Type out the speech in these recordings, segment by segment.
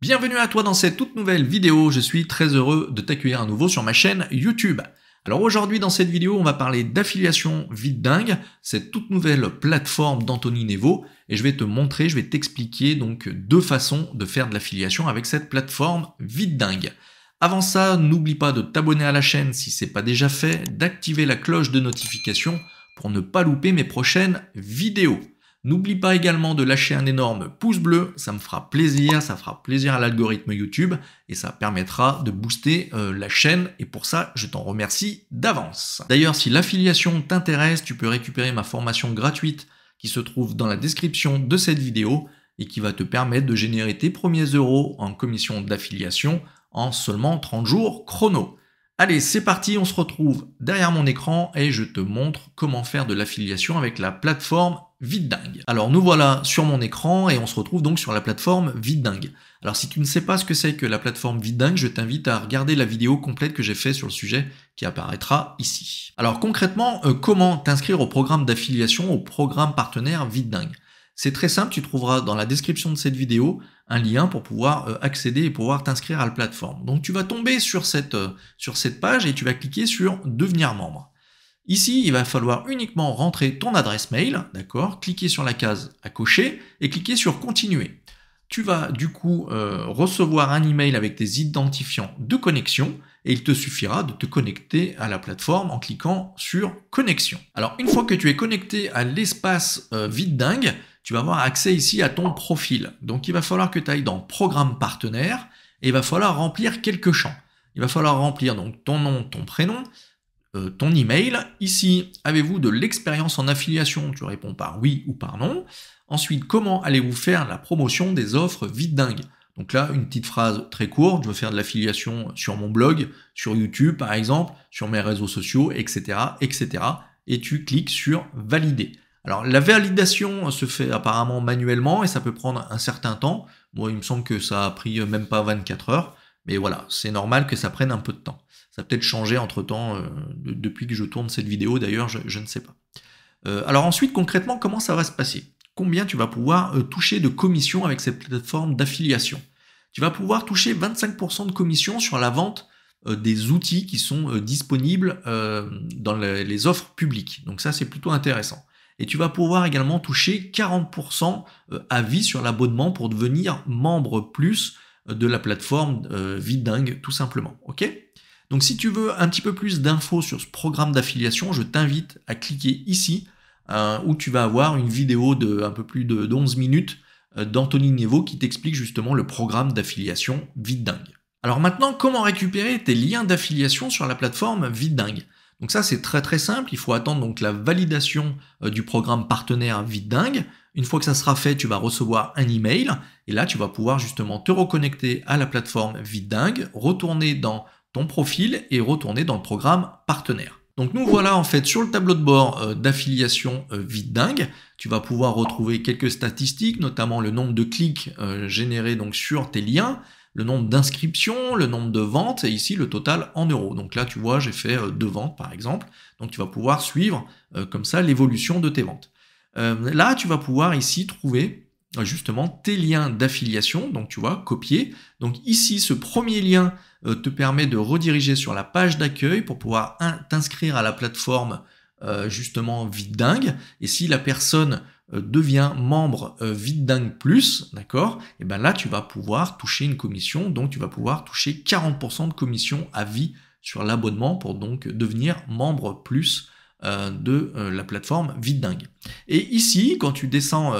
Bienvenue à toi dans cette toute nouvelle vidéo, je suis très heureux de t'accueillir à nouveau sur ma chaîne YouTube. Alors aujourd'hui dans cette vidéo on va parler d'affiliation VidDingue, cette toute nouvelle plateforme d'Anthony Nevo, et je vais te montrer, je vais t'expliquer donc deux façons de faire de l'affiliation avec cette plateforme VidDingue. Avant ça, n'oublie pas de t'abonner à la chaîne si ce n'est pas déjà fait, d'activer la cloche de notification pour ne pas louper mes prochaines vidéos. N'oublie pas également de lâcher un énorme pouce bleu, ça me fera plaisir, ça fera plaisir à l'algorithme YouTube et ça permettra de booster la chaîne et pour ça, je t'en remercie d'avance. D'ailleurs, si l'affiliation t'intéresse, tu peux récupérer ma formation gratuite qui se trouve dans la description de cette vidéo et qui va te permettre de générer tes premiers euros en commission d'affiliation en seulement 30 jours chrono. Allez, c'est parti, on se retrouve derrière mon écran et je te montre comment faire de l'affiliation avec la plateforme VidDingue. Alors nous voilà sur mon écran et on se retrouve donc sur la plateforme VidDingue. Alors si tu ne sais pas ce que c'est que la plateforme VidDingue, je t'invite à regarder la vidéo complète que j'ai fait sur le sujet qui apparaîtra ici. Alors concrètement, comment t'inscrire au programme d'affiliation, au programme partenaire VidDingue? C'est très simple, tu trouveras dans la description de cette vidéo un lien pour pouvoir accéder et pouvoir t'inscrire à la plateforme. Donc tu vas tomber sur cette page et tu vas cliquer sur devenir membre. Ici, il va falloir uniquement rentrer ton adresse mail, d'accord, cliquer sur la case à cocher et cliquer sur continuer. Tu vas du coup recevoir un email avec tes identifiants de connexion et il te suffira de te connecter à la plateforme en cliquant sur connexion. Alors une fois que tu es connecté à l'espace VidDingue, tu vas avoir accès ici à ton profil. Donc il va falloir que tu ailles dans programme partenaire et il va falloir remplir quelques champs. Il va falloir remplir donc ton nom, ton prénom, ton email. Ici, avez-vous de l'expérience en affiliation? Tu réponds par oui ou par non. Ensuite, comment allez-vous faire la promotion des offres VidDingue? Donc là, une petite phrase très courte, je veux faire de l'affiliation sur mon blog, sur YouTube par exemple, sur mes réseaux sociaux, etc., etc. Et tu cliques sur valider. Alors la validation se fait apparemment manuellement et ça peut prendre un certain temps. Moi, il me semble que ça a pris même pas 24 heures. Mais voilà, c'est normal que ça prenne un peu de temps. Ça a peut-être changé entre-temps depuis que je tourne cette vidéo, d'ailleurs, je ne sais pas. Alors ensuite, concrètement, comment ça va se passer? Combien tu vas pouvoir toucher de commission avec cette plateforme d'affiliation? Tu vas pouvoir toucher 25% de commission sur la vente des outils qui sont disponibles dans les offres publiques. Donc ça, c'est plutôt intéressant. Et tu vas pouvoir également toucher 40% à vie sur l'abonnement pour devenir membre plus de la plateforme VidDingue, tout simplement. Ok? Donc si tu veux un petit peu plus d'infos sur ce programme d'affiliation, je t'invite à cliquer ici où tu vas avoir une vidéo de un peu plus de 11 minutes d'Anthony Nevo qui t'explique justement le programme d'affiliation VidDingue. Alors maintenant, comment récupérer tes liens d'affiliation sur la plateforme VidDingue? Donc ça c'est très très simple, il faut attendre donc la validation du programme partenaire VidDingue. Une fois que ça sera fait, tu vas recevoir un email et là tu vas pouvoir justement te reconnecter à la plateforme VidDingue, retourner dans ton profil et retourner dans le programme partenaire. Donc nous voilà en fait sur le tableau de bord d'affiliation VidDingue. Tu vas pouvoir retrouver quelques statistiques, notamment le nombre de clics générés donc sur tes liens, le nombre d'inscriptions, le nombre de ventes et ici le total en euros. Donc là tu vois j'ai fait 2 ventes par exemple. Donc tu vas pouvoir suivre comme ça l'évolution de tes ventes. Là tu vas pouvoir ici trouver justement tes liens d'affiliation, donc tu vois, copier. Donc ici, ce premier lien te permet de rediriger sur la page d'accueil pour pouvoir t'inscrire à la plateforme justement VidDingue. Et si la personne devient membre VidDingue Plus, d'accord, et ben là tu vas pouvoir toucher une commission, donc tu vas pouvoir toucher 40% de commission à vie sur l'abonnement pour donc devenir membre plus de la plateforme VidDingue. Et ici, quand tu descends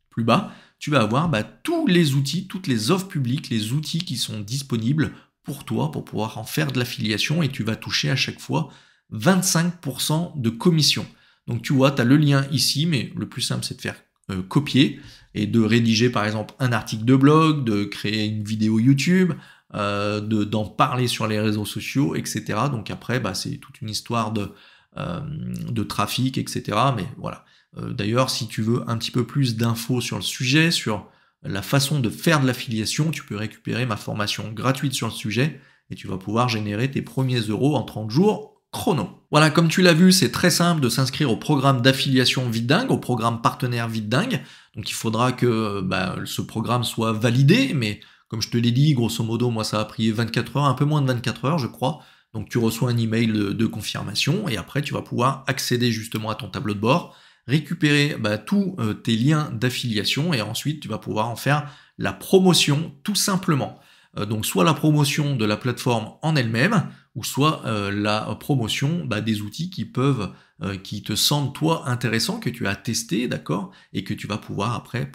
plus bas, tu vas avoir tous les outils, toutes les offres publiques, les outils qui sont disponibles pour toi, pour pouvoir en faire de l'affiliation et tu vas toucher à chaque fois 25% de commission. Donc tu vois, tu as le lien ici, mais le plus simple c'est de faire copier et de rédiger par exemple un article de blog, de créer une vidéo YouTube, d'en parler sur les réseaux sociaux, etc. Donc après, c'est toute une histoire de trafic, etc. Mais voilà. D'ailleurs, si tu veux un petit peu plus d'infos sur le sujet, sur la façon de faire de l'affiliation, tu peux récupérer ma formation gratuite sur le sujet et tu vas pouvoir générer tes premiers euros en 30 jours chrono. Voilà, comme tu l'as vu, c'est très simple de s'inscrire au programme d'affiliation VidDingue, au programme partenaire VidDingue. Donc il faudra que ce programme soit validé, mais Comme je te l'ai dit, grosso modo, moi ça a pris 24 heures, un peu moins de 24 heures je crois. Donc tu reçois un email de confirmation et après tu vas pouvoir accéder justement à ton tableau de bord, récupérer tous tes liens d'affiliation et ensuite tu vas pouvoir en faire la promotion tout simplement. Donc soit la promotion de la plateforme en elle-même, ou soit la promotion des outils qui te semblent toi intéressants, que tu as testé, d'accord, et que tu vas pouvoir après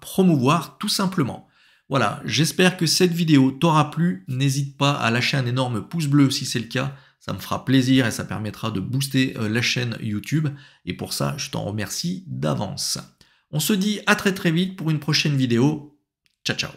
promouvoir tout simplement. Voilà, j'espère que cette vidéo t'aura plu. N'hésite pas à lâcher un énorme pouce bleu si c'est le cas. Ça me fera plaisir et ça permettra de booster la chaîne YouTube. Et pour ça, je t'en remercie d'avance. On se dit à très très vite pour une prochaine vidéo. Ciao ciao.